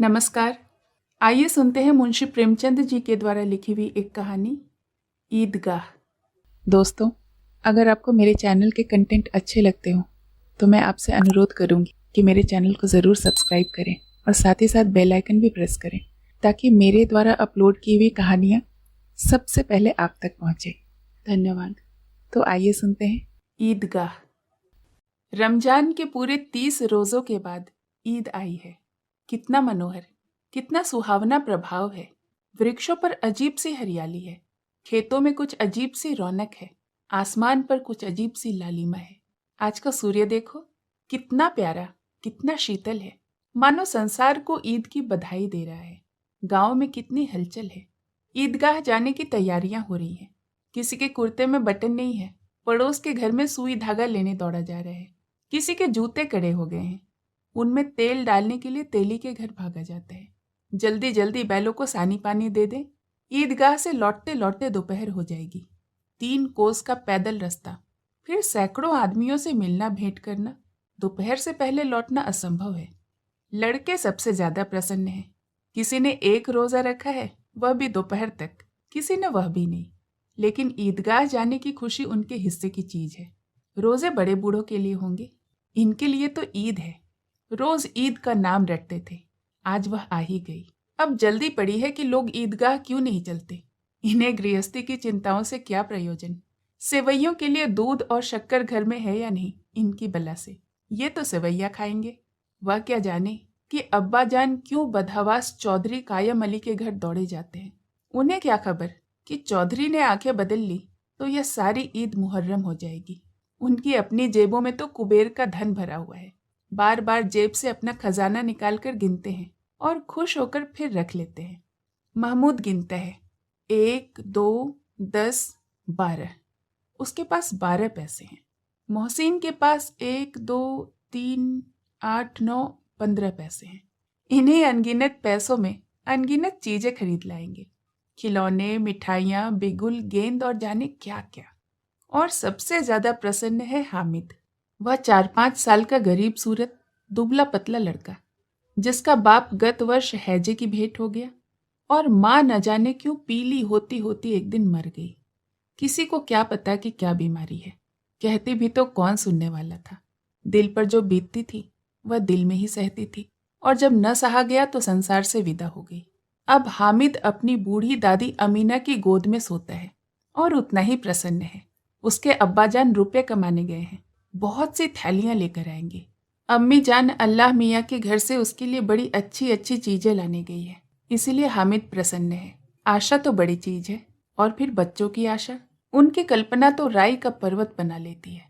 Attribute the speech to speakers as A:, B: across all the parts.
A: नमस्कार। आइए सुनते हैं मुंशी प्रेमचंद जी के द्वारा लिखी हुई एक कहानी, ईदगाह। दोस्तों, अगर आपको मेरे चैनल के कंटेंट अच्छे लगते हो तो मैं आपसे अनुरोध करूंगी कि मेरे चैनल को ज़रूर सब्सक्राइब करें और साथ ही साथ बेल आइकन भी प्रेस करें ताकि मेरे द्वारा अपलोड की हुई कहानियाँ सबसे पहले आप तक पहुँचे। धन्यवाद। तो आइए सुनते हैं ईदगाह। रमजान के पूरे 30 रोज़ों के बाद ईद आई है। कितना मनोहर, कितना सुहावना प्रभाव है। वृक्षों पर अजीब सी हरियाली है, खेतों में कुछ अजीब सी रौनक है, आसमान पर कुछ अजीब सी लालिमा है। आज का सूर्य देखो, कितना प्यारा, कितना शीतल है, मानो संसार को ईद की बधाई दे रहा है। गांव में कितनी हलचल है। ईदगाह जाने की तैयारियां हो रही हैं। किसी के कुर्ते में बटन नहीं है, पड़ोस के घर में सुई धागा लेने दौड़ा जा रहा है। किसी के जूते कड़े हो गए हैं, उनमें तेल डालने के लिए तेली के घर भागा जाता है। जल्दी जल्दी बैलों को सानी पानी दे दे, ईदगाह से लौटते लौटते दोपहर हो जाएगी। 3 कोस का पैदल रास्ता, फिर सैकड़ों आदमियों से मिलना भेंट करना, दोपहर से पहले लौटना असंभव है। लड़के सबसे ज्यादा प्रसन्न हैं। किसी ने 1 रोजा रखा है, वह भी दोपहर तक, किसी ने वह भी नहीं। लेकिन ईदगाह जाने की खुशी उनके हिस्से की चीज है। रोजे बड़े बूढ़ों के लिए होंगे, इनके लिए तो ईद है। रोज ईद का नाम रटते थे, आज वह आ ही गई। अब जल्दी पड़ी है कि लोग ईदगाह क्यों नहीं चलते। इन्हें गृहस्थी की चिंताओं से क्या प्रयोजन। सेवैयों के लिए दूध और शक्कर घर में है या नहीं, इनकी बला से। ये तो सेवैया खाएंगे। वह क्या जाने कि अब्बा जान क्यों बदहवास चौधरी कायम अली के घर दौड़े जाते हैं। उन्हें क्या खबर कि चौधरी ने आंखें बदल ली तो यह सारी ईद मुहर्रम हो जाएगी। उनकी अपनी जेबों में तो कुबेर का धन भरा हुआ है। बार बार जेब से अपना खजाना निकालकर गिनते हैं और खुश होकर फिर रख लेते हैं। महमूद गिनता है, 1, 2, 10, 12। उसके पास 12 पैसे हैं। मोहसिन के पास 1, 2, 3, 8, 9, 15 पैसे हैं। इन्हीं अनगिनत पैसों में अनगिनत चीजें खरीद लाएंगे, खिलौने, मिठाइयाँ, बिगुल, गेंद और जाने क्या क्या। और सबसे ज्यादा प्रसन्न है हामिद। वह 4-5 साल का गरीब सूरत दुबला पतला लड़का, जिसका बाप गत वर्ष हैजे की भेंट हो गया और माँ न जाने क्यों पीली होती होती एक दिन मर गई। किसी को क्या पता कि क्या बीमारी है, कहती भी तो कौन सुनने वाला था। दिल पर जो बीतती थी वह दिल में ही सहती थी, और जब न सहा गया तो संसार से विदा हो गई। अब हामिद अपनी बूढ़ी दादी अमीना की गोद में सोता है और उतना ही प्रसन्न है। उसके अब्बाजान रुपये कमाने गए हैं, बहुत सी थैलियां लेकर आएंगे। अम्मी जान अल्लाह मियाँ के घर से उसके लिए बड़ी अच्छी अच्छी चीजें लाने गई है, इसीलिए हामिद प्रसन्न है। आशा तो बड़ी चीज है, और फिर बच्चों की आशा, उनकी कल्पना तो राई का पर्वत बना लेती है।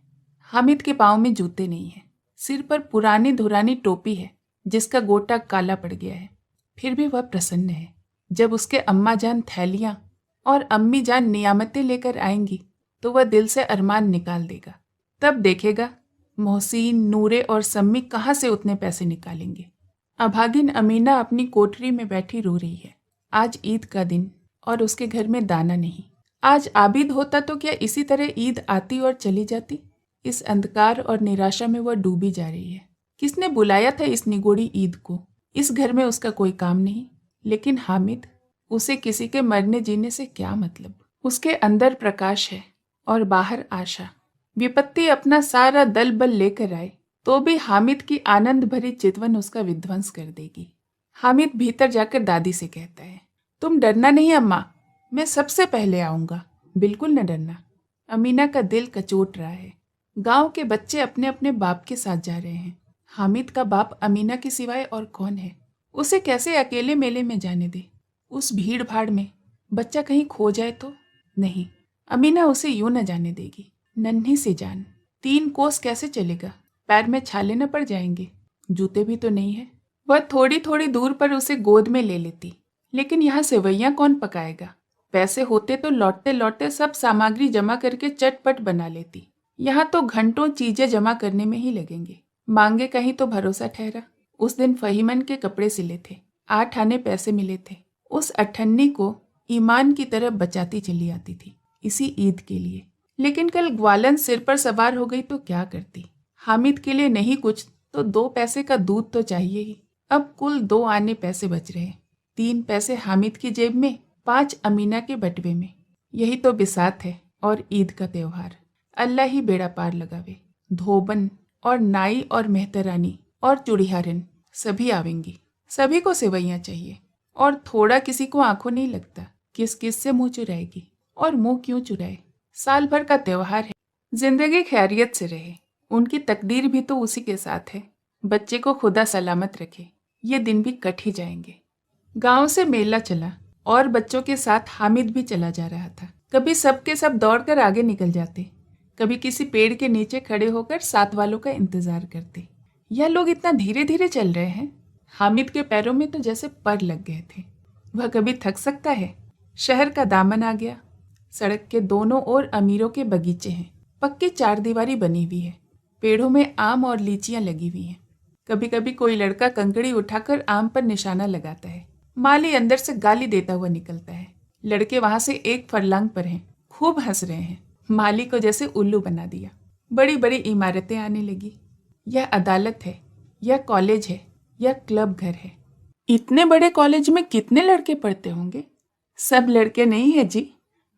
A: हामिद के पाँव में जूते नहीं है, सिर पर पुरानी धुरानी टोपी है जिसका गोटा काला पड़ गया है। फिर भी वह प्रसन्न है। जब उसके अम्मा जान थैलियां और अम्मी जान नियामतें लेकर आएंगी तो वह दिल से अरमान निकाल देगा। तब देखेगा मोहसिन, नूरे और सम्मी कहाँ से उतने पैसे निकालेंगे। अभागिन अमीना अपनी कोठरी में बैठी रो रही है। आज ईद का दिन और उसके घर में दाना नहीं। आज आबिद होता तो क्या इसी तरह ईद आती और चली जाती। इस अंधकार और निराशा में वह डूबी जा रही है। किसने बुलाया था इस निगोड़ी ईद को। इस घर में उसका कोई काम नहीं, लेकिन हामिद, उसे किसी के मरने जीने से क्या मतलब। उसके अंदर प्रकाश है और बाहर आशा। विपत्ति अपना सारा दल बल लेकर आए तो भी हामिद की आनंद भरी चितवन उसका विध्वंस कर देगी। हामिद भीतर जाकर दादी से कहता है, तुम डरना नहीं अम्मा, मैं सबसे पहले आऊंगा, बिल्कुल न डरना। अमीना का दिल कचोट रहा है। गांव के बच्चे अपने अपने बाप के साथ जा रहे हैं। हामिद का बाप अमीना के सिवाय और कौन है। उसे कैसे अकेले मेले में जाने दे। उस भीड़ भाड़ में बच्चा कहीं खो जाए तो। नहीं, अमीना उसे यूं न जाने देगी। नन्ही सी जान, 3 कोस कैसे चलेगा। पैर में छाले न पड़ जाएंगे, जूते भी तो नहीं है। वह थोड़ी थोड़ी दूर पर उसे गोद में ले लेती, लेकिन यहाँ सेवैयां कौन पकाएगा। पैसे होते तो लौटते लौटते सब सामग्री जमा करके चटपट बना लेती। यहाँ तो घंटों चीजें जमा करने में ही लगेंगे। मांगे कहीं तो भरोसा ठहरा। उस दिन फहीमन के कपड़े सिले थे, 8 आने पैसे मिले थे। उस अठन्नी को ईमान की तरह बचाती चली आती थी इसी ईद के लिए। लेकिन कल ग्वालन सिर पर सवार हो गई तो क्या करती। हामिद के लिए नहीं कुछ तो 2 पैसे का दूध तो चाहिए ही। अब कुल 2 आने पैसे बच रहे। 3 पैसे हामिद की जेब में, 5 अमीना के बटवे में। यही तो बिसात है और ईद का त्योहार। अल्लाह ही बेड़ा पार लगावे। धोबन और नाई और मेहतरानी और चूड़िहारन सभी आवेंगी। सभी को सेवैयाँ चाहिए और थोड़ा किसी को आंखों नहीं लगता। किस किस से मुंह चुराएगी और मुंह क्यों चुराए। साल भर का त्योहार है। जिंदगी खैरियत से रहे। उनकी तकदीर भी तो उसी के साथ है। बच्चे को खुदा सलामत रखे। ये दिन भी कट ही जाएंगे। गांव से मेला चला और बच्चों के साथ हामिद भी चला जा रहा था। कभी सबके सब दौड़कर आगे निकल जाते, कभी किसी पेड़ के नीचे खड़े होकर साथ वालों का इंतजार करते। यह लोग इतना धीरे धीरे चल रहे हैं। हामिद के पैरों में तो जैसे पर लग गए थे। वह कभी थक सकता है। शहर का दामन आ गया। सड़क के दोनों ओर अमीरों के बगीचे हैं। पक्की चारदीवारी बनी हुई है। पेड़ों में आम और लीचियां लगी हुई हैं। कभी कभी कोई लड़का कंकड़ी उठाकर आम पर निशाना लगाता है। माली अंदर से गाली देता हुआ निकलता है। लड़के वहां से 1 फरलांग पर हैं। खूब हंस रहे हैं। माली को जैसे उल्लू बना दिया। बड़ी बड़ी इमारतें आने लगी। यह अदालत है, यह कॉलेज है, यह क्लब घर है। इतने बड़े कॉलेज में कितने लड़के पढ़ते होंगे। सब लड़के नहीं है जी,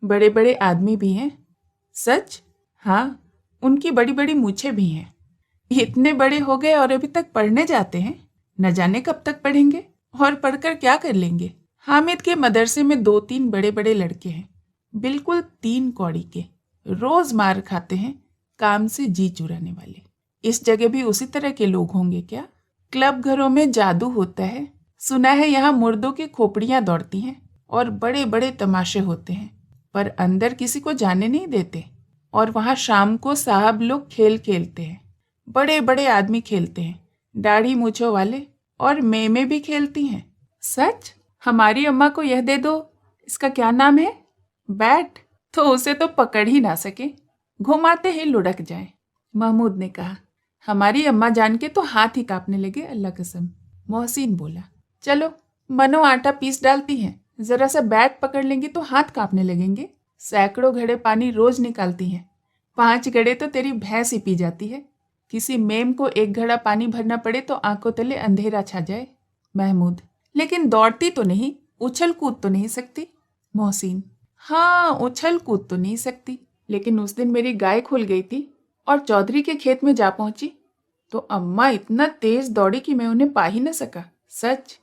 A: बड़े बड़े आदमी भी हैं। सच? हाँ, उनकी बड़ी बड़ी मूछें भी हैं। इतने बड़े हो गए और अभी तक पढ़ने जाते हैं। न जाने कब तक पढ़ेंगे और पढ़कर क्या कर लेंगे। हामिद के मदरसे में 2-3 बड़े बड़े लड़के हैं, बिल्कुल 3 कौड़ी के। रोज मार खाते हैं, काम से जी चुराने वाले। इस जगह भी उसी तरह के लोग होंगे क्या? क्लब घरों में जादू होता है। सुना है यहाँ मुर्दों की खोपड़ियां दौड़ती हैं और बड़े बड़े तमाशे होते हैं, पर अंदर किसी को जाने नहीं देते। और वहाँ शाम को साहब लोग खेल खेलते हैं। बड़े बड़े आदमी खेलते हैं, दाढ़ी मूछों वाले, और मेमे भी खेलती हैं। सच? हमारी अम्मा को यह दे दो, इसका क्या नाम है, बैट, तो उसे तो पकड़ ही ना सके, घुमाते ही लुढ़क जाए। महमूद ने कहा। हमारी अम्मा जान के तो हाथ ही कांपने लगे, अल्लाह कसम। मोहसिन बोला, चलो मनो आटा पीस डालती हैं, जरा सा बैट पकड़ लेंगी तो हाथ कांपने लगेंगे। सैकड़ों घड़े पानी रोज निकालती हैं। 5 घड़े तो तेरी भैंस ही पी जाती है। किसी मेम को 1 घड़ा पानी भरना पड़े तो आंखों तले अंधेरा छा जाए। महमूद, लेकिन दौड़ती तो नहीं, उछल कूद तो नहीं सकती। मोहसिन, हाँ उछल कूद तो नहीं सकती, लेकिन उस दिन मेरी गाय खुल गई थी और चौधरी के खेत में जा पहुंची तो अम्मा इतना तेज दौड़ी कि मैं उन्हें पा ही न सका। सच।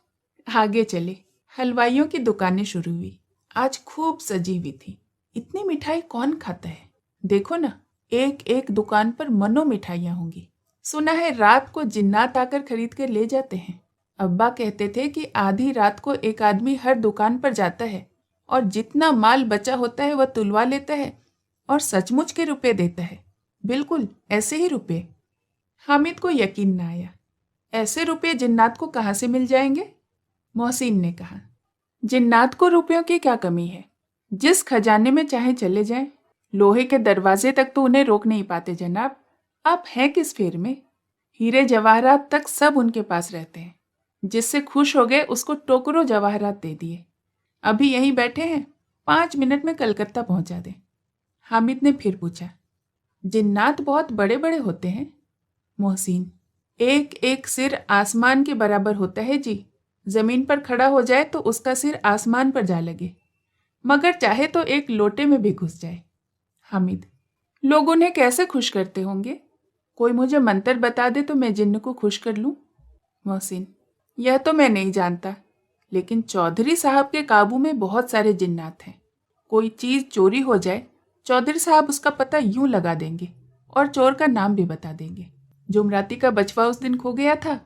A: आगे चले। हलवाइयों की दुकानें शुरू हुई। आज खूब सजी हुई थी। इतनी मिठाई कौन खाता है। देखो ना, एक एक दुकान पर मनो मिठाइयाँ होंगी। सुना है रात को जिन्नात आकर खरीद कर ले जाते हैं। अब्बा कहते थे कि आधी रात को एक आदमी हर दुकान पर जाता है और जितना माल बचा होता है वह तुलवा लेता है और सचमुच के रुपए देता है। बिल्कुल ऐसे ही रुपए। हामिद को यकीन न आया। ऐसे रुपए जिन्नात को कहाँ से मिल जाएंगे? मोहसिन ने कहा, जिन्नात को रुपयों की क्या कमी है। जिस खजाने में चाहे चले जाएं, लोहे के दरवाजे तक तो उन्हें रोक नहीं पाते जनाब। आप हैं किस फेर में? हीरे जवाहरात तक सब उनके पास रहते हैं। जिससे खुश हो गए उसको टोकरों जवाहरात दे दिए। अभी यहीं बैठे हैं, 5 मिनट में कलकत्ता पहुंचा दें। हामिद ने फिर पूछा, जिन्नात बहुत बड़े बड़े होते हैं? मोहसिन, एक एक सिर आसमान के बराबर होता है जी। जमीन पर खड़ा हो जाए तो उसका सिर आसमान पर जा लगे, मगर चाहे तो एक लोटे में भी घुस जाए। हामिद, लोग उन्हें कैसे खुश करते होंगे? कोई मुझे मंत्र बता दे तो मैं जिन्न को खुश कर लूं। मोहसिन, यह तो मैं नहीं जानता, लेकिन चौधरी साहब के काबू में बहुत सारे जिन्नात हैं। कोई चीज चोरी हो जाए, चौधरी साहब उसका पता यूं लगा देंगे और चोर का नाम भी बता देंगे। जुमराती का बचवा उस दिन खो गया था।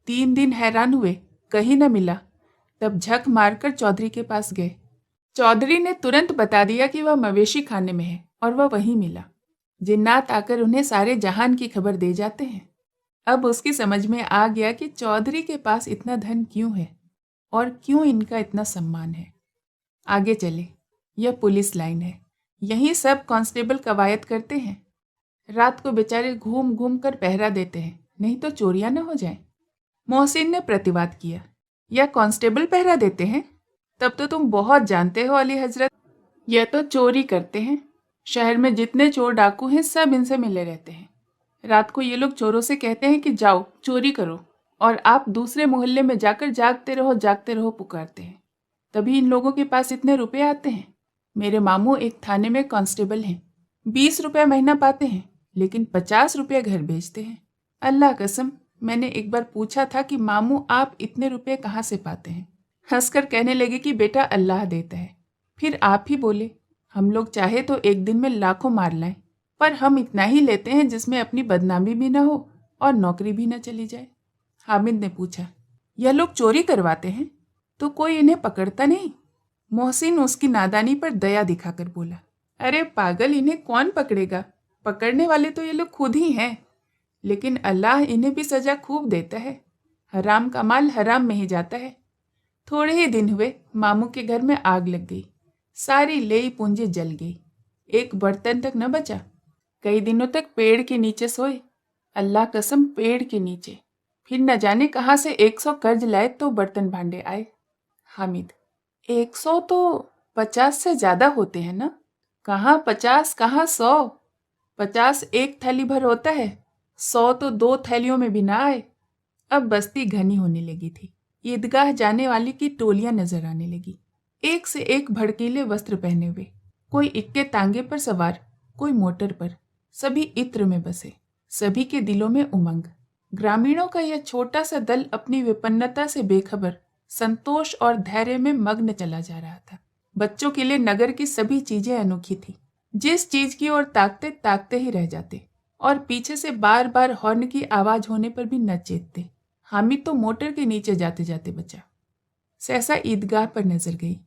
A: 3 दिन हैरान हुए, कहीं न मिला। तब झक मारकर चौधरी के पास गए। चौधरी ने तुरंत बता दिया कि वह मवेशी खाने में है और वह वहीं मिला। जिन्नात आकर उन्हें सारे जहान की खबर दे जाते हैं। अब उसकी समझ में आ गया कि चौधरी के पास इतना धन क्यों है और क्यों इनका इतना सम्मान है। आगे चले। यह पुलिस लाइन है। यहीं सब कांस्टेबल कवायद करते हैं। रात को बेचारे घूम घूम कर पहरा देते हैं, नहीं तो चोरियां न हो जाए। मोहसिन ने प्रतिवाद किया, यह कांस्टेबल पहरा देते हैं? तब तो तुम बहुत जानते हो अली हजरत। यह तो चोरी करते हैं। शहर में जितने चोर डाकू हैं सब इनसे मिले रहते हैं। रात को ये लोग चोरों से कहते हैं कि जाओ चोरी करो, और आप दूसरे मोहल्ले में जाकर जागते रहो पुकारते हैं, तभी इन लोगों के पास इतने रुपए आते हैं। मेरे मामू एक थाने में कांस्टेबल हैं, 20 रुपये महीना पाते हैं, लेकिन 50 रुपये घर भेजते हैं। अल्लाह कसम, मैंने एक बार पूछा था कि मामू आप इतने रुपए कहाँ से पाते हैं? हंसकर कहने लगे कि बेटा अल्लाह देता है। फिर आप ही बोले, हम लोग चाहे तो एक दिन में लाखों मार लाएं, पर हम इतना ही लेते हैं जिसमें अपनी बदनामी भी न हो और नौकरी भी न चली जाए। हामिद ने पूछा, यह लोग चोरी करवाते हैं तो कोई इन्हें पकड़ता नहीं? मोहसिन उसकी नादानी पर दया दिखाकर बोला, अरे पागल, इन्हें कौन पकड़ेगा? पकड़ने वाले तो ये लोग खुद ही हैं, लेकिन अल्लाह इन्हें भी सजा खूब देता है। हराम का माल हराम में ही जाता है। थोड़े ही दिन हुए, मामू के घर में आग लग गई, सारी लेई पूंजी जल गई, एक बर्तन तक न बचा। कई दिनों तक पेड़ के नीचे सोए, अल्लाह कसम पेड़ के नीचे। फिर न जाने कहाँ से 100 कर्ज लाए तो बर्तन भांडे आए। हामिद, 100 तो 50 से ज्यादा होते हैं ना? कहाँ 50, कहाँ 100? 50 एक थैली भर होता है, 100 तो 2 थैलियों में भी ना आए। अब बस्ती घनी होने लगी थी। ईदगाह जाने वाली की टोलियां नजर आने लगी, एक से एक भड़कीले वस्त्र पहने हुए, कोई इक्के तांगे पर सवार, कोई मोटर पर, सभी इत्र में बसे, सभी के दिलों में उमंग। ग्रामीणों का यह छोटा सा दल अपनी विपन्नता से बेखबर संतोष और धैर्य में मग्न चला जा रहा था। बच्चों के लिए नगर की सभी चीजें अनोखी थी, जिस चीज की ओर ताकते ताकते ही रह जाते, और पीछे से बार बार हॉर्न की आवाज होने पर भी न चेतते। हामिद तो मोटर के नीचे जाते जाते बचा। सहसा ईदगाह पर नजर गई।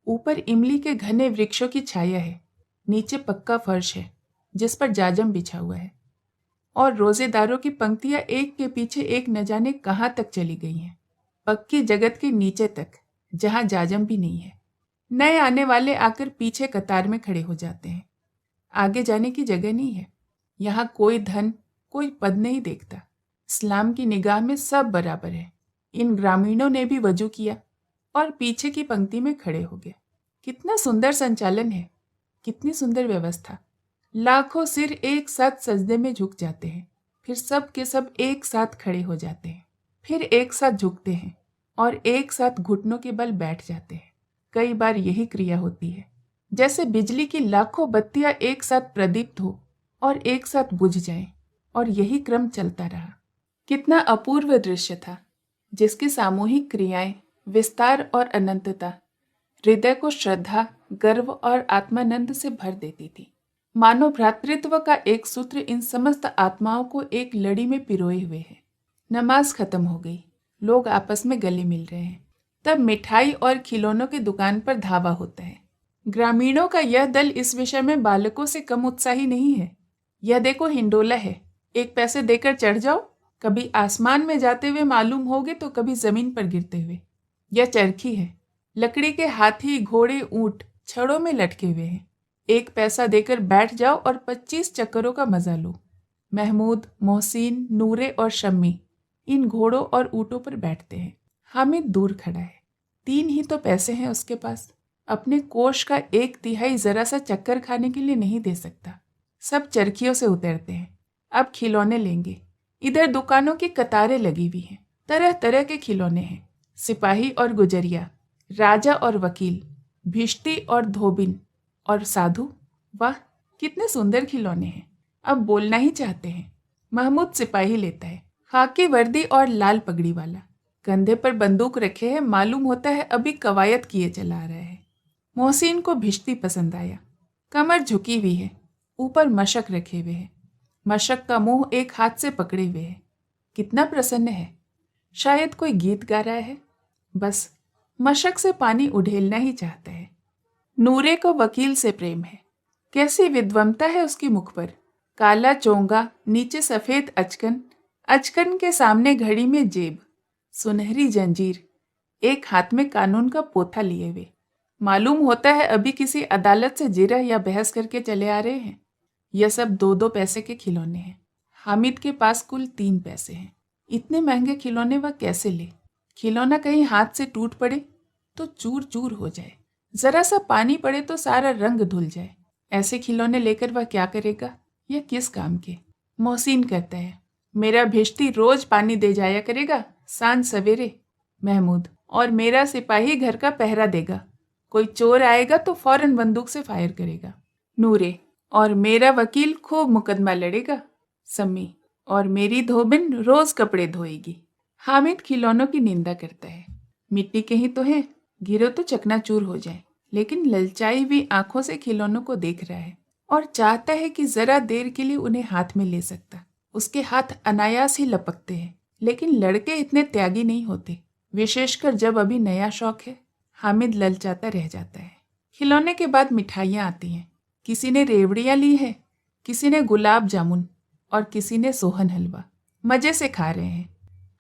A: ऊपर इमली के घने वृक्षों की छाया है, नीचे पक्का फर्श है जिस पर जाजम बिछा हुआ है, और रोजेदारों की पंक्तियां एक के पीछे एक न जाने कहां तक चली गई हैं, पक्की जगत के नीचे तक, जहां जाजम भी नहीं है। नए आने वाले आकर पीछे कतार में खड़े हो जाते हैं। आगे जाने की जगह नहीं है। यहाँ कोई धन, कोई पद नहीं देखता। इस्लाम की निगाह में सब बराबर है। इन ग्रामीणों ने भी वजू किया और पीछे की पंक्ति में खड़े हो गए। कितना सुंदर संचालन है, कितनी सुंदर व्यवस्था। लाखों सिर एक साथ सजदे में झुक जाते हैं, फिर सब के सब एक साथ खड़े हो जाते हैं, फिर एक साथ झुकते हैं और एक साथ घुटनों के बल बैठ जाते हैं। कई बार यही क्रिया होती है, जैसे बिजली की लाखों बत्तियां एक साथ प्रदीप्त हो और एक साथ बुझ जाएं, और यही क्रम चलता रहा। कितना अपूर्व दृश्य था, जिसकी सामूहिक क्रियाएं, विस्तार और अनंतता हृदय को श्रद्धा, गर्व और आत्मानंद से भर देती थी। मानो भ्रातृत्व का एक सूत्र इन समस्त आत्माओं को एक लड़ी में पिरोए हुए है। नमाज खत्म हो गई, लोग आपस में गले मिल रहे हैं। तब मिठाई और खिलौनों की दुकान पर धावा होता है। ग्रामीणों का यह दल इस विषय में बालकों से कम उत्साही नहीं है। यह देखो हिंडोला है, 1 पैसे देकर चढ़ जाओ, कभी आसमान में जाते हुए मालूम होगे तो कभी जमीन पर गिरते हुए। यह चरखी है, लकड़ी के हाथी, घोड़े, ऊंट छड़ों में लटके हुए हैं। 1 पैसा देकर बैठ जाओ और 25 चक्करों का मजा लो। महमूद, मोहसिन, नूरे और शम्मी इन घोड़ों और ऊँटों पर बैठते हैं। हामिद दूर खड़ा है, 3 ही तो पैसे हैं उसके पास। अपने कोष का 1/3 जरा सा चक्कर खाने के लिए नहीं दे सकता। सब चरखियों से उतरते हैं, अब खिलौने लेंगे। इधर दुकानों की कतारें लगी हुई हैं, तरह तरह के खिलौने हैं। सिपाही और गुजरिया, राजा और वकील, भिश्ती और धोबिन और साधु। वाह, कितने सुंदर खिलौने हैं। अब बोलना ही चाहते हैं। महमूद सिपाही लेता है, खाकी वर्दी और लाल पगड़ी वाला, कंधे पर बंदूक रखे है, मालूम होता है अभी कवायद किए चला रहा है। मोहसिन को भिश्ती पसंद आया, कमर झुकी हुई है, ऊपर मशक रखे हुए है, मशक का मुंह एक हाथ से पकड़े हुए है। कितना प्रसन्न है, शायद कोई गीत गा रहा है। बस मशक से पानी उड़ेलना ही चाहता है। नूरे को वकील से प्रेम है, कैसी विद्वमता है उसकी मुख पर। काला चोंगा, नीचे सफेद अचकन, अचकन के सामने घड़ी में जेब, सुनहरी जंजीर, एक हाथ में कानून का पोथा लिए हुए। मालूम होता है अभी किसी अदालत से जिरह या बहस करके चले आ रहे हैं। यह सब 2-2 पैसे के खिलौने हैं। हामिद के पास कुल 3 पैसे हैं। इतने महंगे खिलौने वह कैसे ले? खिलौना कहीं हाथ से टूट पड़े तो चूर चूर हो जाए, जरा सा पानी पड़े तो सारा रंग धुल जाए। ऐसे खिलौने लेकर वह क्या करेगा? यह किस काम के? मोहसिन कहता है, मेरा भिश्ती रोज पानी दे जाया करेगा सांझ सवेरे। महमूद, और मेरा सिपाही घर का पहरा देगा। कोई चोर आएगा तो फौरन बंदूक से फायर करेगा। नूरे, और मेरा वकील खूब मुकदमा लड़ेगा। सम्मी, और मेरी धोबिन रोज कपड़े धोएगी। हामिद खिलौनों की निंदा करता है। मिट्टी के ही तो हैं, गिरो तो चकनाचूर हो जाए। लेकिन ललचाई हुई आंखों से खिलौनों को देख रहा है और चाहता है कि जरा देर के लिए उन्हें हाथ में ले सकता। उसके हाथ अनायास ही लपकते हैं। लेकिन लड़के इतने त्यागी नहीं होते, विशेषकर जब अभी नया शौक है। हामिद ललचाता रह जाता है। खिलौने के बाद मिठाइयाँ आती हैं। किसी ने रेवड़ियाँ ली है, किसी ने गुलाब जामुन और किसी ने सोहन हलवा। मजे से खा रहे हैं।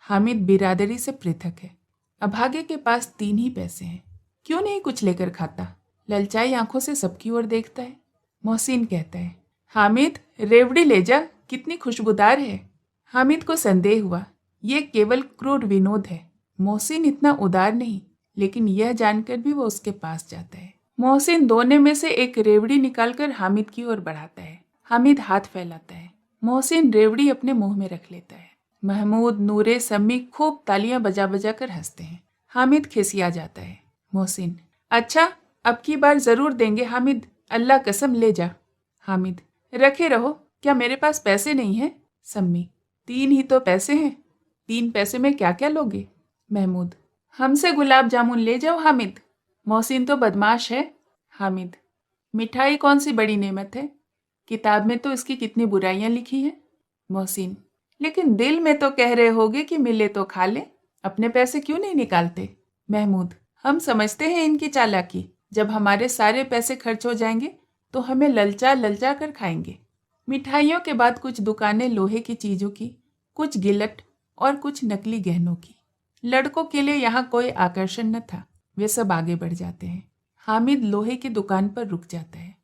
A: हामिद बिरादरी से पृथक है। अभागे के पास 3 ही पैसे हैं, क्यों नहीं कुछ लेकर खाता। ललचाई आंखों से सबकी ओर देखता है। मोहसिन कहता है, हामिद रेवड़ी ले जा, कितनी खुशबूदार है। हामिद को संदेह हुआ, ये केवल क्रूर विनोद है। मोहसिन इतना उदार नहीं, लेकिन यह जानकर भी वो उसके पास जाता है। मोहसिन दोने में से एक रेवड़ी निकालकर हामिद की ओर बढ़ाता है। हामिद हाथ फैलाता है। मोहसिन रेवड़ी अपने मुंह में रख लेता है। महमूद, नूरे, सम्मी खूब तालियां बजा बजा कर हंसते हैं। हामिद खिसिया जाता है। मोहसिन, अच्छा अब की बार जरूर देंगे हामिद, अल्लाह कसम ले जा। हामिद, रखे रहो, क्या मेरे पास पैसे नहीं हैं। सम्मी, 3 ही तो पैसे हैं, 3 पैसे में क्या क्या लोगे। महमूद, हमसे गुलाब जामुन ले जाओ हामिद। मोहसिन तो बदमाश है। हामिद, मिठाई कौन सी बड़ी नेमत है, किताब में तो इसकी कितनी बुराइयां लिखी हैं। मोहसिन, लेकिन दिल में तो कह रहे होगे कि मिले तो खा ले, अपने पैसे क्यों नहीं निकालते। महमूद, हम समझते हैं इनकी चालाकी, जब हमारे सारे पैसे खर्च हो जाएंगे तो हमें ललचा ललचा कर खाएंगे। मिठाइयों के बाद कुछ दुकानें लोहे की चीज़ों की, कुछ गिलट और कुछ नकली गहनों की। लड़कों के लिए यहाँ कोई आकर्षण न था, वे सब आगे बढ़ जाते हैं। हामिद लोहे की दुकान पर रुक जाता है।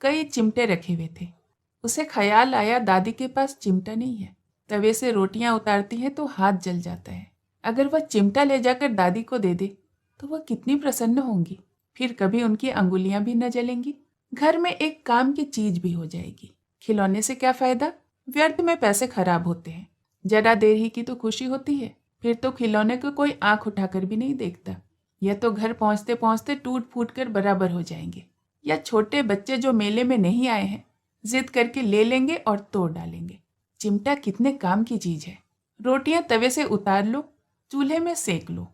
A: कई चिमटे रखे हुए थे। उसे ख्याल आया दादी के पास चिमटा नहीं है। तवे से रोटियां उतारती है तो हाथ जल जाता है। अगर वह चिमटा ले जाकर दादी को दे दे तो वह कितनी प्रसन्न होंगी। फिर कभी उनकी अंगुलियां भी न जलेंगी। घर में एक काम की चीज भी हो जाएगी। खिलौने से क्या फायदा, व्यर्थ में पैसे खराब होते हैं। जरा देर ही की तो खुशी होती है, फिर तो खिलौने को कोई आंख उठाकर भी नहीं देखता। यह तो घर पहुंचते पहुंचते टूट फूट कर बराबर हो जाएंगे। या छोटे बच्चे जो मेले में नहीं आए हैं, जिद करके ले लेंगे और तोड़ डालेंगे। चिमटा कितने काम की चीज है। रोटियां तवे से उतार लो, चूल्हे में सेक लो।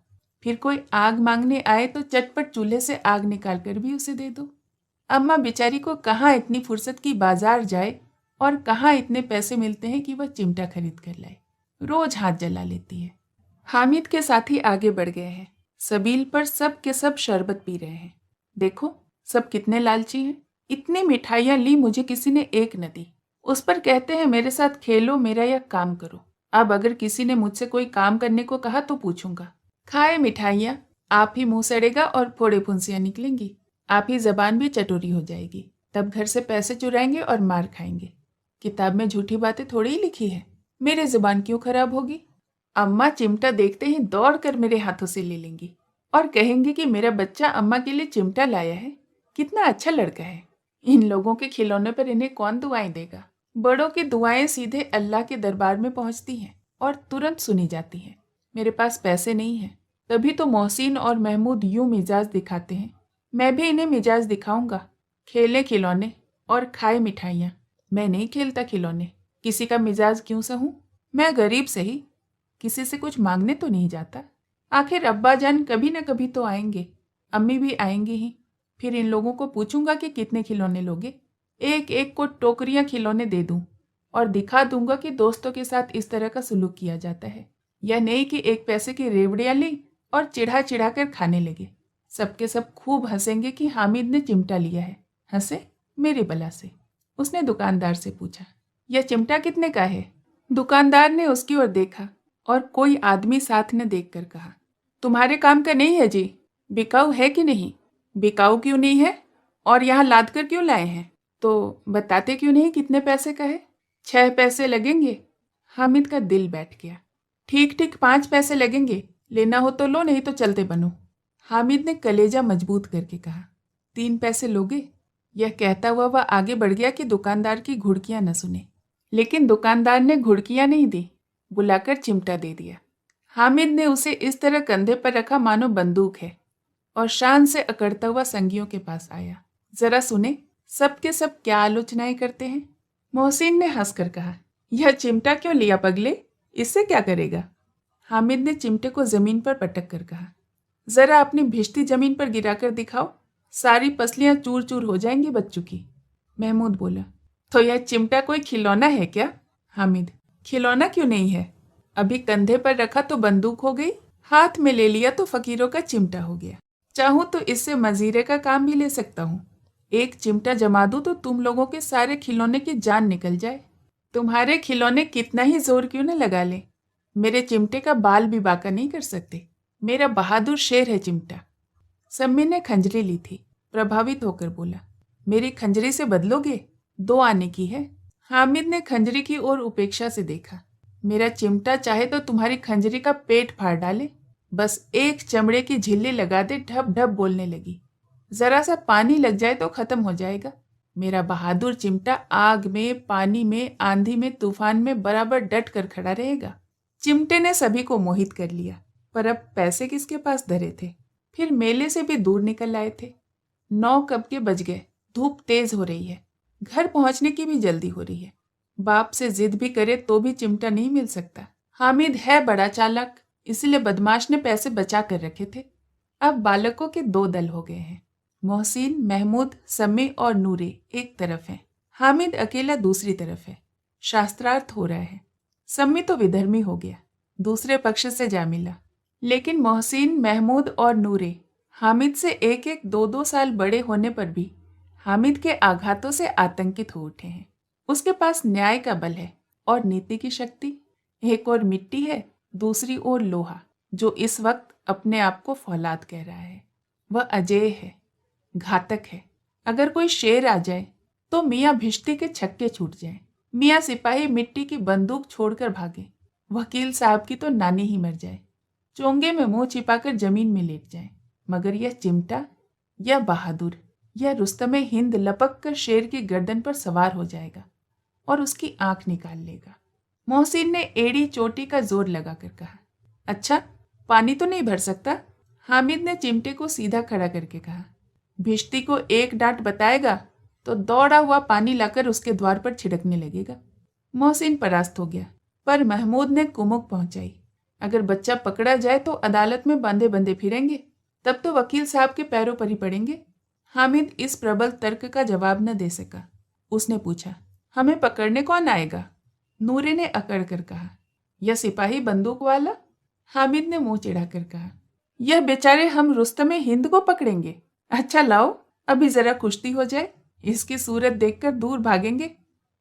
A: फिर कोई आग मांगने आए तो चटपट चूल्हे से आग निकाल कर भी उसे दे दो। अम्मा बेचारी को कहाँ इतनी फुर्सत की बाजार जाए और कहाँ इतने पैसे मिलते हैं कि वह चिमटा खरीद कर लाए। रोज हाथ जला लेती है। हामिद के साथी आगे बढ़ गए हैं। सबील पर सब के सब शरबत पी रहे हैं। देखो सब कितने लालची हैं। इतनी मिठाइयाँ ली, मुझे किसी ने एक न दी। उस पर कहते हैं मेरे साथ खेलो, मेरा यह काम करो। अब अगर किसी ने मुझसे कोई काम करने को कहा तो पूछूंगा। खाए मिठाइयाँ, आप ही मुंह सड़ेगा और फोड़े फुंसियाँ निकलेंगी। आप ही जबान भी चटोरी हो जाएगी। तब घर से पैसे चुराएंगे और मार खाएंगे। किताब में झूठी बातें थोड़ी ही लिखी है, मेरे जुबान क्यों खराब होगी। अम्मा चिमटा देखते ही दौड़ कर मेरे हाथों से ले लेंगी और कहेंगी कि मेरा बच्चा अम्मा के लिए चिमटा लाया है, कितना अच्छा लड़का है। इन लोगों के खिलौने पर इन्हें कौन दुआएं देगा। बड़ों की दुआएं सीधे अल्लाह के दरबार में पहुंचती हैं और तुरंत सुनी जाती हैं। मेरे पास पैसे नहीं हैं, तभी तो मोहसिन और महमूद यूं मिजाज दिखाते हैं। मैं भी इन्हें मिजाज दिखाऊंगा। खेले खिलौने और खाए मिठाइयाँ। मैं नहीं खेलता खिलौने, किसी का मिजाज क्यों सहूं। मैं गरीब सही, किसी से कुछ मांगने तो नहीं जाता। आखिर अब्बा जान कभी न कभी तो आएंगे, अम्मी भी आएंगी ही। फिर इन लोगों को पूछूंगा कि कितने खिलौने लोगे। एक एक को टोकरियां खिलौने दे दूं और दिखा दूंगा कि दोस्तों के साथ इस तरह का सुलूक किया जाता है। यह नहीं कि 1 पैसे की रेवड़ियां ली और चिढ़ा चिढ़ा कर खाने लगे। सबके सब खूब हंसेंगे कि हामिद ने चिमटा लिया है। हंसे मेरी बला से। उसने दुकानदार से पूछा, यह चिमटा कितने का है। दुकानदार ने उसकी ओर देखा और कोई आदमी साथ ने देखकर कहा, तुम्हारे काम का नहीं है जी, बिकाऊ है कि नहीं। बिकाऊ क्यों नहीं है और यहाँ लाद कर क्यों लाए हैं, तो बताते क्यों नहीं कितने पैसे का है। 6 पैसे लगेंगे। हामिद का दिल बैठ गया। ठीक ठीक 5 पैसे लगेंगे, लेना हो तो लो, नहीं तो चलते बनो। हामिद ने कलेजा मजबूत करके कहा, 3 पैसे लोगे। यह कहता हुआ वह आगे बढ़ गया कि दुकानदार की घुड़कियां न सुने। लेकिन दुकानदार ने घुड़कियां नहीं दी, बुलाकर चिमटा दे दिया। हामिद ने उसे इस तरह कंधे पर रखा मानो बंदूक है और शान से अकड़ता हुआ संगियों के पास आया। जरा सुने सब के सब क्या आलोचनाएं करते हैं। मोहसिन ने हंसकर कहा, यह चिमटा क्यों लिया पगले, इससे क्या करेगा। हामिद ने चिमटे को जमीन पर पटक कर कहा, जरा अपनी भिश्ती जमीन पर गिराकर दिखाओ, सारी पसलियां चूर चूर हो जाएंगी बच्चों की। महमूद बोला, तो यह चिमटा कोई खिलौना है क्या। हामिद, खिलौना क्यों नहीं है, अभी कंधे पर रखा तो बंदूक हो गई, हाथ में ले लिया तो फकीरों का चिमटा हो गया। चाहूं तो इससे मजीरे का काम भी ले सकता हूँ। एक चिमटा जमा दूं तो तुम लोगों के सारे खिलौने की जान निकल जाए। तुम्हारे खिलौने कितना ही जोर क्यों न लगा ले, मेरे चिमटे का बाल भी बांका नहीं कर सकते। मेरा बहादुर शेर है चिमटा। सम्मी ने खंजरी ली थी, प्रभावित होकर बोला, मेरी खंजरी से बदलोगे, 2 आने की है। हामिद ने खंजरी की ओर उपेक्षा से देखा। मेरा चिमटा चाहे तो तुम्हारी खंजरी का पेट फाड़ डाले, बस एक चमड़े की झिल्ली लगा दे, ढप ढप बोलने लगी। जरा सा पानी लग जाए तो खत्म हो जाएगा। मेरा बहादुर चिमटा आग में, पानी में, आंधी में, तूफान में बराबर डट कर खड़ा रहेगा। चिमटे ने सभी को मोहित कर लिया, पर अब पैसे किसके पास धरे थे। फिर मेले से भी दूर निकल आए थे। 9 कब के बज गए, धूप तेज हो रही है, घर पहुंचने की भी जल्दी हो रही है। बाप से जिद भी करे तो भी चिमटा नहीं मिल सकता। हामिद है बड़ा चालाक, इसलिए बदमाश ने पैसे बचा कर रखे थे। अब बालकों के 2 दल हो गए हैं। मोहसिन, महमूद, सम्मी और नूरे एक तरफ हैं, हामिद अकेला दूसरी तरफ है। शास्त्रार्थ हो रहा है। सम्मी तो विधर्मी हो गया, दूसरे पक्ष से जा मिला। लेकिन मोहसिन, महमूद और नूरे हामिद से 1-1, 2-2 साल बड़े होने पर भी हामिद के आघातों से आतंकित हो उठे हैं। उसके पास न्याय का बल है और नीति की शक्ति। एक और मिट्टी है, दूसरी ओर लोहा, जो इस वक्त अपने आप को फौलाद कह रहा है। वह अजेय है, घातक है। अगर कोई शेर आ जाए तो मियाँ भिश्ती के छक्के छूट जाएं, मियाँ सिपाही मिट्टी की बंदूक छोड़कर भागे, वकील साहब की तो नानी ही मर जाए, चोंगे में मुंह छिपाकर जमीन में लेट जाए। मगर यह चिमटा, यह बहादुर, यह रुस्तमे हिंद लपक कर शेर की गर्दन पर सवार हो जाएगा और उसकी आंख निकाल लेगा। मोहसिन ने एड़ी चोटी का जोर लगाकर कहा, अच्छा पानी तो नहीं भर सकता। हामिद ने चिमटे को सीधा खड़ा करके कहा, भिश्ती को एक डांट बताएगा तो दौड़ा हुआ पानी लाकर उसके द्वार पर छिड़कने लगेगा। मोहसिन परास्त हो गया, पर महमूद ने कुमुक पहुंचाई, अगर बच्चा पकड़ा जाए तो अदालत में बंधे बंधे फिरेंगे, तब तो वकील साहब के पैरों पर ही पड़ेंगे। हामिद इस प्रबल तर्क का जवाब न दे सका। उसने पूछा, हमें पकड़ने कौन आएगा। नूरे ने अकड़ कर कहा, यह सिपाही बंदूक वाला। हामिद ने मुंह चिढ़ाकर कहा, यह बेचारे हम रुस्तमे हिंद को पकड़ेंगे। अच्छा लाओ, अभी जरा कुश्ती हो जाए, इसकी सूरत देखकर दूर भागेंगे,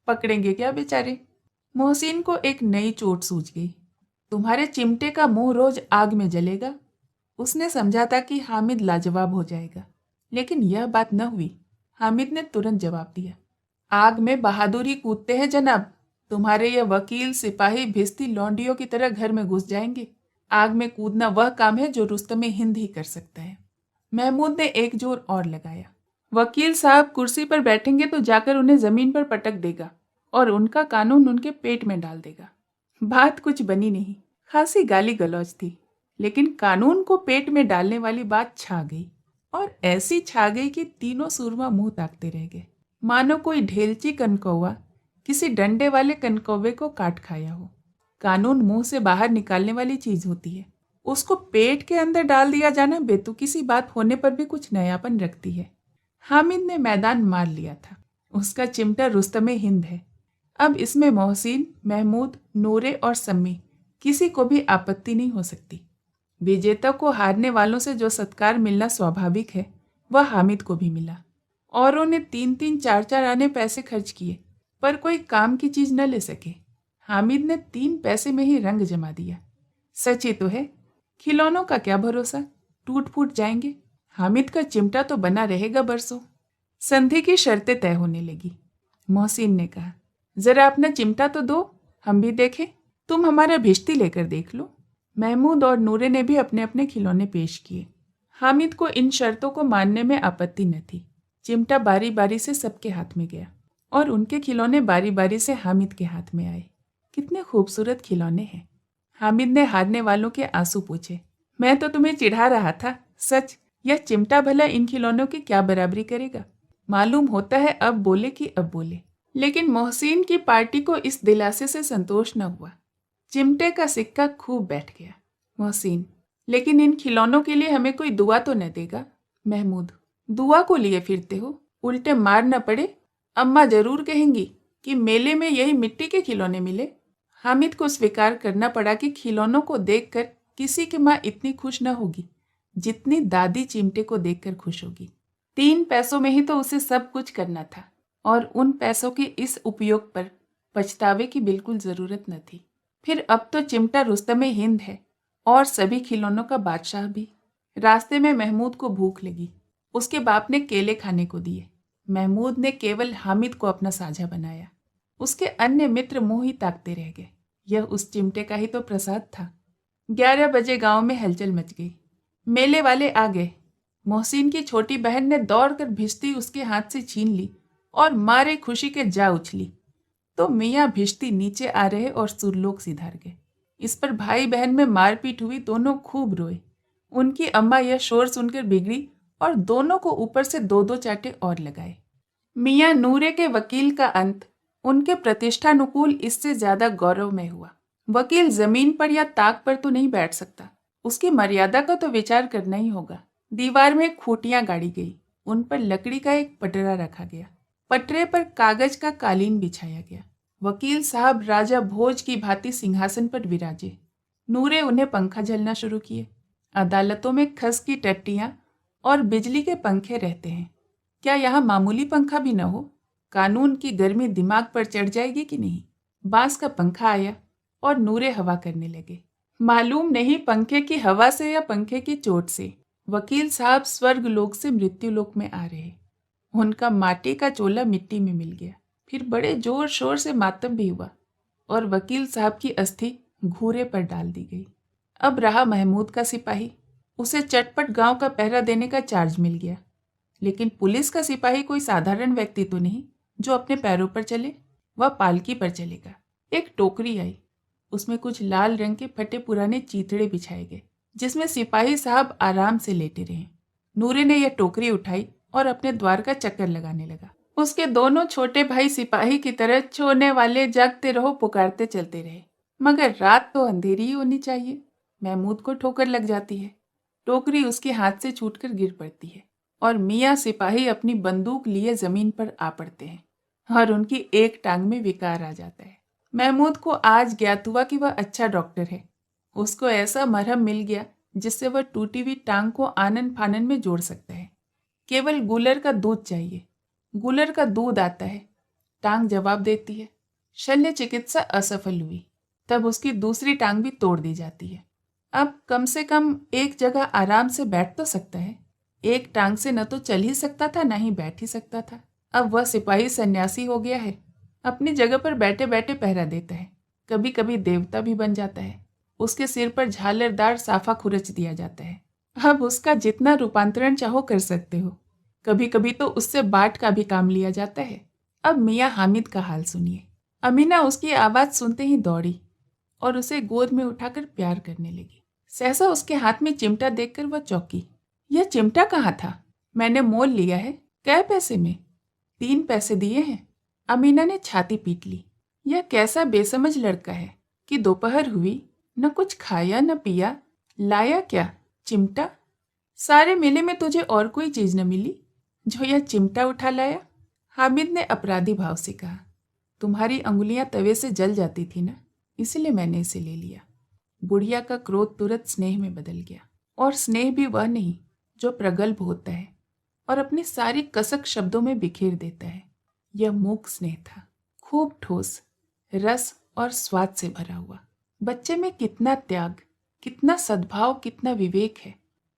A: पकड़ेंगे क्या बेचारे। मोहसिन को एक नई चोट सूझ गई, तुम्हारे चिमटे का मुंह रोज आग में जलेगा। उसने समझा था कि हामिद लाजवाब हो जाएगा, लेकिन यह बात न हुई। हामिद ने तुरंत जवाब दिया, आग में बहादुरी कूदते हैं जनाब, तुम्हारे यह वकील सिपाही भिस्ती लौंडियों की तरह घर में घुस जाएंगे। आग में कूदना वह काम है जो रुस्तमे हिंद ही कर सकता है। महमूद ने एक जोर और लगाया, वकील साहब कुर्सी पर बैठेंगे तो जाकर उन्हें जमीन पर पटक देगा और उनका कानून उनके पेट में डाल देगा। बात कुछ बनी नहीं, खासी गाली गलौज थी, लेकिन कानून को पेट में डालने वाली बात छा गई, और ऐसी छा गई कि तीनों सूरमा मुंह ताकते रह गए, मानो कोई ढेलची कनकौवा किसी डंडे वाले कनकौवे को काट खाया हो। कानून मुंह से बाहर निकालने वाली चीज होती है, उसको पेट के अंदर डाल दिया जाना बेतुकी सी बात होने पर भी कुछ नयापन रखती है। हामिद ने मैदान मार लिया था, उसका चिमटा रुस्तमे हिंद है। अब इसमें मोहसिन, महमूद, नूरे और सम्मी किसी को भी आपत्ति नहीं हो सकती। विजेता को हारने वालों से जो सत्कार मिलना स्वाभाविक है, वह हामिद को भी मिला। औरों ने 3-3, 4-4 आने पैसे खर्च किए, पर कोई काम की चीज न ले सके। हामिद ने 3 पैसे में ही रंग जमा दिया। सच ही तो है, खिलौनों का क्या भरोसा, टूट फूट जाएंगे। हामिद का चिमटा तो बना रहेगा बरसों। संधि की शर्तें तय होने लगी। मोहसिन ने कहा, जरा अपना चिमटा तो दो, हम भी देखें। तुम हमारा भिश्ती लेकर देख लो। महमूद और नूरे ने भी अपने अपने खिलौने पेश किए। हामिद को इन शर्तों को मानने में आपत्ति न थी। चिमटा बारी बारी से सबके हाथ में गया और उनके खिलौने बारी बारी से हामिद के हाथ में आए। कितने खूबसूरत खिलौने हैं। हामिद ने हारने वालों के आंसू पूछे। मैं तो तुम्हें चिढ़ा रहा था। सच, यह चिमटा भला इन खिलौनों की क्या बराबरी करेगा। मालूम होता है अब बोले कि अब बोले। लेकिन मोहसिन की पार्टी को इस दिलासे से संतोष न हुआ। चिमटे का सिक्का खूब बैठ गया। मोहसिन, लेकिन इन खिलौनों के लिए हमें कोई दुआ तो न देगा। महमूद, दुआ को लिए फिरते हो, उल्टे मार न पड़े। अम्मा जरूर कहेंगी कि मेले में यही मिट्टी के खिलौने मिले। हामिद को स्वीकार करना पड़ा कि खिलौनों को देखकर किसी की माँ इतनी खुश न होगी जितनी दादी चिमटे को देखकर खुश होगी। 3 पैसों में ही तो उसे सब कुछ करना था और उन पैसों के इस उपयोग पर पछतावे की बिल्कुल जरूरत न थी। फिर अब तो चिमटा रुस्तमे हिंद है और सभी खिलौनों का बादशाह भी। रास्ते में महमूद को भूख लगी। उसके बाप ने केले खाने को दिए। महमूद ने केवल हामिद को अपना साझा बनाया। उसके अन्य मित्र मुंह ही ताकते रह गए। यह उस चिमटे का ही तो प्रसाद था। 11 बजे गांव में हलचल मच गई। मेले वाले आ गए। मोहसिन की छोटी बहन ने दौड़कर भिश्ती उसके हाथ से छीन ली और मारे खुशी के जा उछली तो मियाँ भिश्ती नीचे आ रहे और सुरलोक सिधार गए। इस पर भाई बहन में मारपीट हुई। दोनों खूब रोए। उनकी अम्मा यह शोर सुनकर बिगड़ी और दोनों को ऊपर से 2-2 चाटे और लगाए। मियाँ नूरे के वकील का अंत उनके प्रतिष्ठानुकूल इससे ज्यादा गौरवमय हुआ। वकील जमीन पर या ताक पर तो नहीं बैठ सकता। उसकी मर्यादा का तो विचार करना ही होगा। दीवार में खूंटियां गाड़ी गई। उन पर लकड़ी का एक पटरा रखा गया। पटरे पर कागज का कालीन बिछाया गया। वकील साहब राजा भोज की भांति सिंहासन पर विराजे। नूरे उन्हें पंखा झलना शुरू किए। अदालतों में खस की टट्टियां और बिजली के पंखे रहते हैं। क्या यहाँ मामूली पंखा भी न हो? कानून की गर्मी दिमाग पर चढ़ जाएगी कि नहीं। बांस का पंखा आया और नूरे हवा करने लगे। मालूम नहीं पंखे की हवा से या पंखे की चोट से वकील साहब स्वर्ग लोक से मृत्यु लोक में आ रहे। उनका माटी का चोला मिट्टी में मिल गया। फिर बड़े जोर शोर से मातम भी हुआ और वकील साहब की अस्थि घूरे पर डाल दी गई। अब रहा महमूद का सिपाही। उसे चटपट गांव का पहरा देने का चार्ज मिल गया। लेकिन पुलिस का सिपाही कोई साधारण व्यक्ति तो नहीं जो अपने पैरों पर चले। वह पालकी पर चलेगा। एक टोकरी आई। उसमें कुछ लाल रंग के फटे पुराने चीथड़े बिछाए गए जिसमें सिपाही साहब आराम से लेटे रहे। नूरे ने यह टोकरी उठाई और अपने द्वार का चक्कर लगाने लगा। उसके दोनों छोटे भाई सिपाही की तरह छोने वाले जागते रहो पुकारते चलते रहे। मगर रात तो अंधेरी ही होनी चाहिए। महमूद को ठोकर लग जाती है। टोकरी उसके हाथ से छूटकर गिर पड़ती है और मियाँ सिपाही अपनी बंदूक लिए जमीन पर आ पड़ते हैं और उनकी एक टांग में विकार आ जाता है। महमूद को आज ज्ञात हुआ कि वह अच्छा डॉक्टर है। उसको ऐसा मरहम मिल गया जिससे वह टूटी हुई टांग को आनन फानन में जोड़ सकता है। केवल गूलर का दूध चाहिए। गूलर का दूध आता है। टांग जवाब देती है। शल्य चिकित्सा असफल हुई। तब उसकी दूसरी टांग भी तोड़ दी जाती है। अब कम से कम एक जगह आराम से बैठ तो सकता है। एक टांग से न तो चल ही सकता था न ही बैठ ही सकता था। अब वह सिपाही सन्यासी हो गया है। अपनी जगह पर बैठे बैठे पहरा देता है। कभी कभी देवता भी बन जाता है। उसके सिर पर झालरदार साफा खुरच दिया जाता है। अब उसका जितना रूपांतरण चाहो कर सकते हो। कभी कभी तो उससे बाट का भी काम लिया जाता है। अब मियाँ हामिद का हाल सुनिए। अमीना उसकी आवाज सुनते ही दौड़ी और उसे गोद में उठाकर प्यार करने लगी। सहसा उसके हाथ में चिमटा देखकर वह चौंकी। यह चिमटा कहाँ था? मैंने मोल लिया है। कै पैसे में? 3 पैसे दिए हैं। अमीना ने छाती पीट ली। यह कैसा बेसमझ लड़का है कि दोपहर हुई, न कुछ खाया न पिया, लाया क्या? चिमटा? सारे मेले में तुझे और कोई चीज न मिली जो यह चिमटा उठा लाया? हामिद ने अपराधी भाव से कहा। तुम्हारी अंगुलियां तवे से जल जाती थी ना, इसलिए मैंने इसे ले लिया। बुढ़िया का क्रोध तुरंत स्नेह में बदल गया। और स्नेह भी वह नहीं जो प्रगल्भ होता है और अपनी सारी कसक शब्दों में बिखेर देता है। यह मूक स्नेह था, खूब ठोस, रस और स्वाद से भरा हुआ। बच्चे में कितना त्याग, कितना सद्भाव, कितना विवेक है।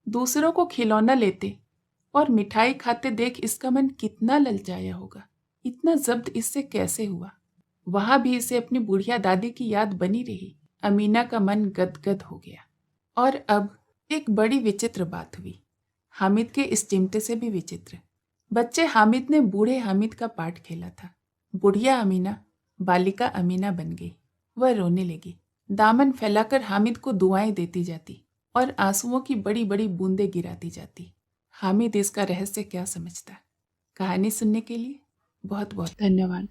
A: दूसरों को खिलौना लेते और मिठाई खाते देख इसका मन कितना ललचाया होगा। इतना जब्त इससे कैसे हुआ? वहां भी इसे अपनी बुढ़िया दादी की याद बनी रही। अमीना का मन गदगद हो गया। और अब एक बड़ी विचित्र बात हुई। हामिद के इस चिमटे से भी विचित्र। बच्चे हामिद ने बूढ़े हामिद का पाठ खेला था। बुढ़िया अमीना बालिका अमीना बन गई। वह रोने लगी, दामन फैलाकर हामिद को दुआएं देती जाती और आंसुओं की बड़ी बड़ी बूंदें गिराती जाती। हामिद इसका रहस्य क्या समझता। कहानी सुनने के लिए बहुत बहुत धन्यवाद।